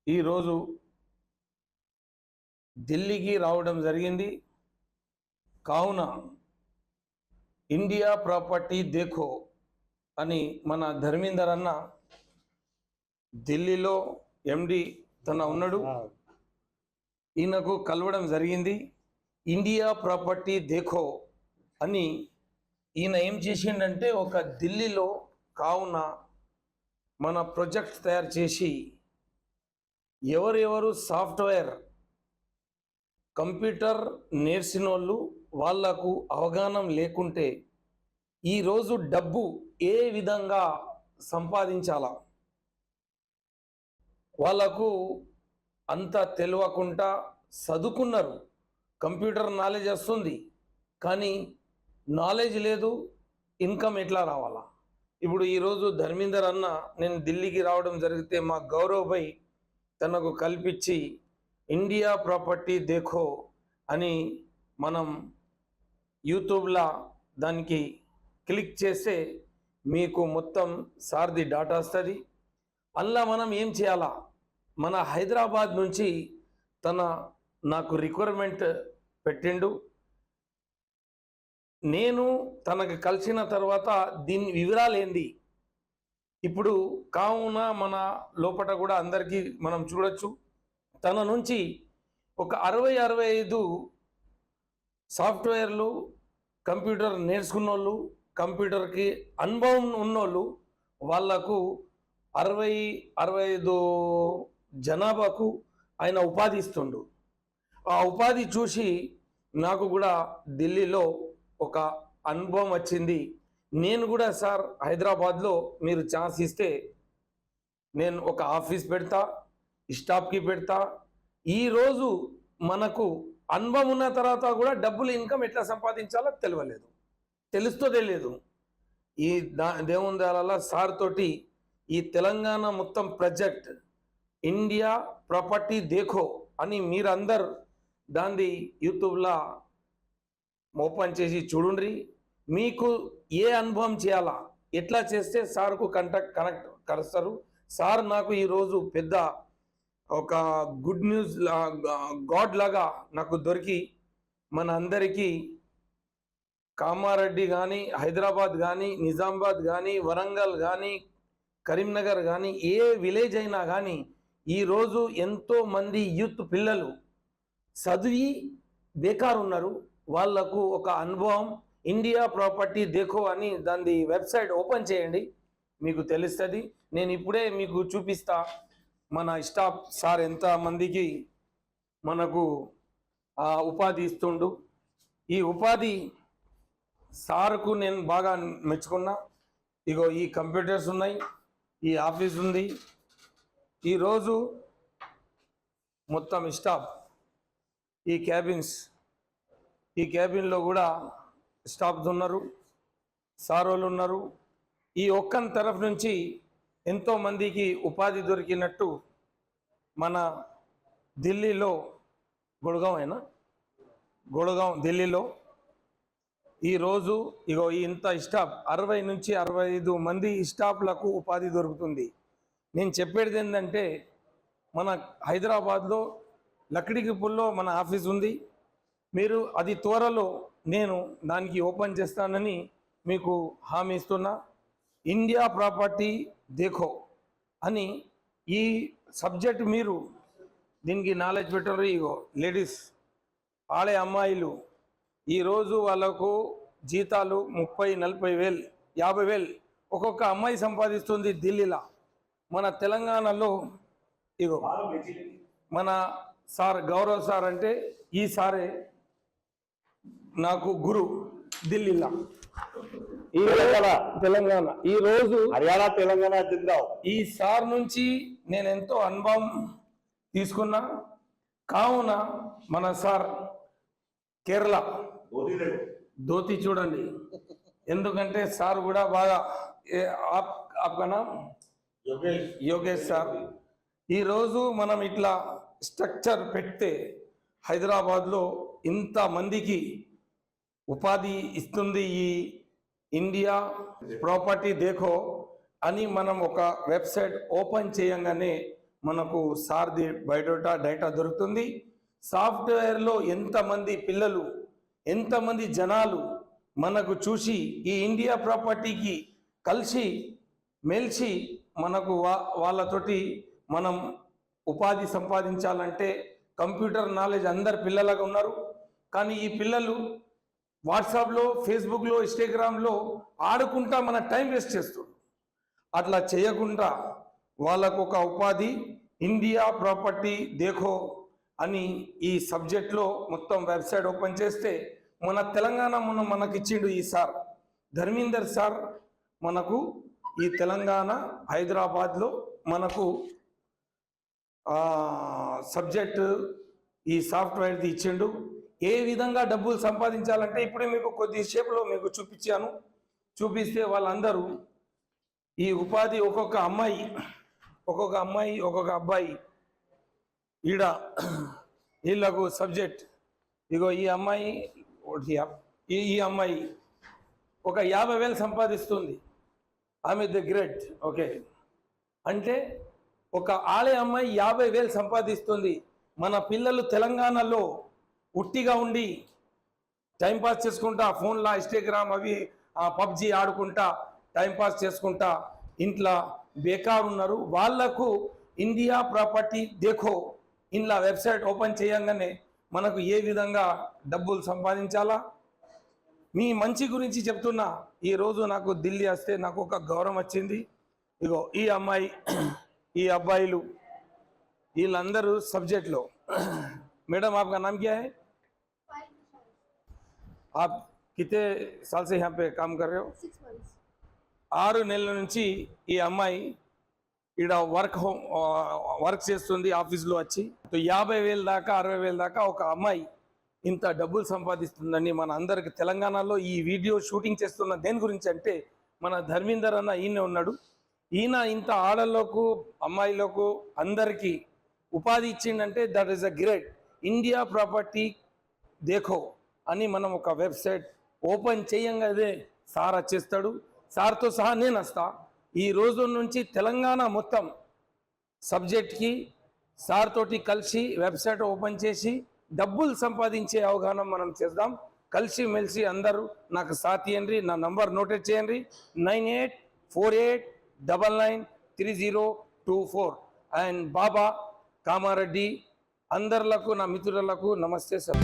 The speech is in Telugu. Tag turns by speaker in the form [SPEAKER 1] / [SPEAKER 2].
[SPEAKER 1] ఈరోజు ఢిల్లీకి రావడం జరిగింది. కావున ఇండియా ప్రాపర్టీ దేఖో అని మన ధర్మేందర్ అన్న ఢిల్లీలో ఎండి తన ఉన్నాడు, ఈయనకు కలవడం జరిగింది. ఇండియా ప్రాపర్టీ దేఖో అని ఈయన ఏం చేసిండంటే ఒక ఢిల్లీలో కావున మన ప్రాజెక్ట్ తయారు చేసి ఎవరెవరు సాఫ్ట్వేర్ కంప్యూటర్ నేర్చిన వాళ్లకు అవగాహన లేకుంటే ఈరోజు డబ్బు ఏ విధంగా సంపాదించాలా వాళ్ళకు అంత తెలియకుండా చదువుకున్నారు, కంప్యూటర్ నాలెడ్జ్ వస్తుంది కానీ నాలెడ్జ్ లేదు, ఇన్కమ్ ఎట్లా రావాలా. ఇప్పుడు ఈరోజు ధర్మేందర్ అన్న నేను ఢిల్లీకి రావడం జరిగితే మా గౌరవ్ భాయ్ తనకు కల్పించి ఇండియా ప్రాపర్టీ దేఖో అని మనం యూట్యూబ్లో దానికి క్లిక్ చేస్తే మీకు మొత్తం సార్ది డాటా వస్తుంది. అలా మనం ఏం చేయాలా, మన హైదరాబాద్ నుంచి తన నాకు రిక్వైర్మెంట్ పెట్టిండు. నేను తనకు కలిసిన తర్వాత దీని వివరాలు ఏంది ఇప్పుడు కావున మన లోపల కూడా అందరికీ మనం చూడొచ్చు. తన నుంచి ఒక 60-65 సాఫ్ట్వేర్లు కంప్యూటర్ నేర్చుకున్న వాళ్ళు, కంప్యూటర్కి అనుభవం ఉన్నోళ్ళు వాళ్లకు 60-65 జనాభాకు ఆయన ఉపాధి ఇస్తుండు. ఆ ఉపాధి చూసి నాకు కూడా ఢిల్లీలో ఒక అనుభవం వచ్చింది. నేను కూడా సార్ హైదరాబాద్లో మీరు ఛాన్స్ ఇస్తే నేను ఒక ఆఫీస్ పెడతా, స్టాఫ్కి పెడతా. ఈరోజు మనకు అనుభవం ఉన్న తర్వాత కూడా డబ్బులు ఇన్కమ్ ఎట్లా సంపాదించాలో తెలుస్తో తెలియదు. ఈ దేవుని దయాల సార్ తోటి ఈ తెలంగాణ మొత్తం ప్రాజెక్ట్ ఇండియా ప్రాపర్టీ దేఖో అని మీరందరు దాన్ని యూట్యూబ్లో ఓపెన్ చేసి చూడండి. మీకు ఏ అనుభవం చేయాలా, ఎట్లా చేస్తే సార్కు కనెక్ట్ కలుస్తారు. సార్ నాకు ఈరోజు పెద్ద ఒక గుడ్ న్యూస్ గాడ్ లాగా నాకు దొరికి మన అందరికీ కామారెడ్డి కానీ, హైదరాబాద్ కానీ, నిజామాబాద్ కానీ, వరంగల్ కానీ, కరీంనగర్ కానీ, ఏ విలేజ్ అయినా కానీ ఈరోజు ఎంతోమంది యూత్ పిల్లలు చదివి బేకారు ఉన్నారు. వాళ్లకు ఒక అనుభవం ఇండియా ప్రాపర్టీ దేఖో అని దాని వెబ్సైట్ ఓపెన్ చేయండి, మీకు తెలుస్తుంది. నేను ఇప్పుడే మీకు చూపిస్తా మన స్టాఫ్ సార్ ఎంతమందికి మనకు ఉపాధి ఇస్తుండు. ఈ ఉపాధి సార్కు నేను బాగా మెచ్చుకున్నా. ఇగో ఈ కంప్యూటర్స్ ఉన్నాయి, ఈ ఆఫీస్ ఉంది. ఈరోజు మొత్తం స్టాఫ్ ఈ క్యాబిన్లో కూడా స్టాఫ్ ఉన్నారు, సార్ వాళ్ళు ఉన్నారు. ఈ ఒక్కని తరఫు నుంచి ఎంతోమందికి ఉపాధి దొరికినట్టు మన ఢిల్లీలో గుడగాం ఢిల్లీలో ఈరోజు ఇగో ఇంత స్టాఫ్ 60-65 మంది స్టాఫ్లకు ఉపాధి దొరుకుతుంది. నేను చెప్పేది ఏంటంటే మన హైదరాబాద్లో లక్డికిపుల్లో మన ఆఫీస్ ఉంది. మీరు అది త్వరలో నేను దానికి ఓపెన్ చేస్తానని మీకు హామీ ఇస్తున్నా. ఇండియా ప్రాపర్టీ దేఖో అని ఈ సబ్జెక్ట్ మీరు దీనికి నాలెడ్జ్ పెట్టరు. ఇగో లేడీస్ ఆడే అమ్మాయిలు ఈరోజు వాళ్ళకు జీతాలు 30-40 వేలు 50 వేలు ఒక్కొక్క అమ్మాయి సంపాదిస్తుంది ఢిల్లీలో. మన తెలంగాణలో ఇగో మన సార్ గౌరవ్ సార్ అంటే ఈ సారే నాకు గురు ఢిల్లీలో తెలంగాణ. ఈరోజు
[SPEAKER 2] హర్యానా తెలంగాణ జిందాబాద్.
[SPEAKER 1] ఈ సార్ నుంచి నేను ఎంతో అనుభవం తీసుకున్నా. కావున మన సార్ కేరళ ధోతి చూడండి, ఎందుకంటే సార్ కూడా బాగా ఆప్కనా యోగేష్ సార్. ఈరోజు మనం ఇట్లా స్ట్రక్చర్ పెడితే హైదరాబాద్లో ఇంతమందికి ఉపాధి ఇస్తుంది. ఈ ఇండియా ప్రాపర్టీ దేఖో అని మనం ఒక వెబ్సైట్ ఓపెన్ చేయంగానే మనకు సార్ది డేటా దొరుకుతుంది. సాఫ్ట్వేర్లో ఎంతమంది పిల్లలు, ఎంతమంది జనాలు మనకు చూసి ఈ ఇండియా ప్రాపర్టీకి కలిసి మెలిసి మనకు వాళ్ళతోటి మనం ఉపాధి సంపాదించాలంటే కంప్యూటర్ నాలెడ్జ్ అందరు పిల్లలుగా ఉన్నారు. కానీ ఈ పిల్లలు వాట్సాప్లో, ఫేస్బుక్లో, ఇన్స్టాగ్రామ్లో ఆడుకుంటా మన టైం వేస్ట్ చేస్తారు. అట్లా చేయకుండా వాళ్ళకు ఒక ఉపాధి ఇండియా ప్రాపర్టీ దేఖో అని ఈ సబ్జెక్ట్లో మొత్తం వెబ్సైట్ ఓపెన్ చేస్తే మన తెలంగాణ మనకిచ్చిండు ఈ సార్ ధర్మేందర్ సార్. మనకు ఈ తెలంగాణ హైదరాబాద్లో మనకు సబ్జెక్టు ఈ సాఫ్ట్వేర్ది ఇచ్చిండు. ఏ విధంగా డబ్బులు సంపాదించాలంటే ఇప్పుడే మీకు కొద్దిసేపులో మీకు చూపించాను. చూపిస్తే వాళ్ళందరూ ఈ ఉపాధి ఒక్కొక్క అమ్మాయి, ఒక్కొక్క అబ్బాయి ఈడ వీళ్ళకు సబ్జెక్ట్. ఇగో ఈ అమ్మాయి ఈ అమ్మాయి ఒక 50,000 సంపాదిస్తుంది. ఆమె ద గ్రేట్. ఓకే, అంటే ఒక ఆలే అమ్మాయి 50,000 సంపాదిస్తుంది. మన పిల్లలు తెలంగాణలో ఉట్టిగా ఉండి టైంపాస్ చేసుకుంటా ఫోన్లో ఇన్స్టాగ్రామ్ అవి పబ్జి ఆడుకుంటా టైంపాస్ చేసుకుంటా ఇంట్లో బేకారు ఉన్నారు. వాళ్లకు ఇండియా ప్రాపర్టీ దేఖో ఇంట్లో వెబ్సైట్ ఓపెన్ చేయంగానే మనకు ఏ విధంగా డబ్బులు సంపాదించాలా మీ మంచి గురించి చెప్తున్నా. ఈరోజు నాకు ఢిల్లీ వస్తే నాకు ఒక గౌరవం వచ్చింది. ఇగో ఈ అమ్మాయి, ఈ అబ్బాయిలు వీళ్ళందరూ సబ్జెక్ట్లో. मैडम आपका नाम क्या है? आप कितने साल से यहाँ पे काम कर रहे हो?
[SPEAKER 3] 6 months.
[SPEAKER 1] 6 నెలల నుంచి ఈ అమ్మాయి ఇక్కడ వర్క్ చేస్తుంది ఆఫీస్లో వచ్చి. 50,000 దాకా 60,000 దాకా ఒక అమ్మాయి ఇంత డబ్బులు సంపాదిస్తుందని మన అందరికి తెలంగాణలో ఈ వీడియో షూటింగ్ చేస్తున్న దేని గురించి అంటే మన ధర్మేందర్ అన్న ఈయన ఉన్నాడు. ఈయన ఇంత ఆడలకు అమ్మాయిలకు అందరికీ ఉపాధి ఇచ్చిందంటే that is a great. India property Dekho అని మనం ఒక వెబ్సైట్ ఓపెన్ చేయంగానే సార్ వచ్చేస్తాడు. సార్తో సహా నేను వస్తా. ఈ రోజు నుంచి తెలంగాణ మొత్తం సబ్జెక్ట్కి సార్ తోటి కలిసి వెబ్సైట్ ఓపెన్ చేసి డబ్బులు సంపాదించే అవగాహన మనం చేద్దాం. కలిసి మెలిసి అందరూ నాకు సాత్ ఇవ్వండి. నా నంబర్ నోటెడ్ చేయండి 9848993024. అండ్ బాబా కామారెడ్డి అందరులకు నా మిత్రులకు నమస్తే సార్.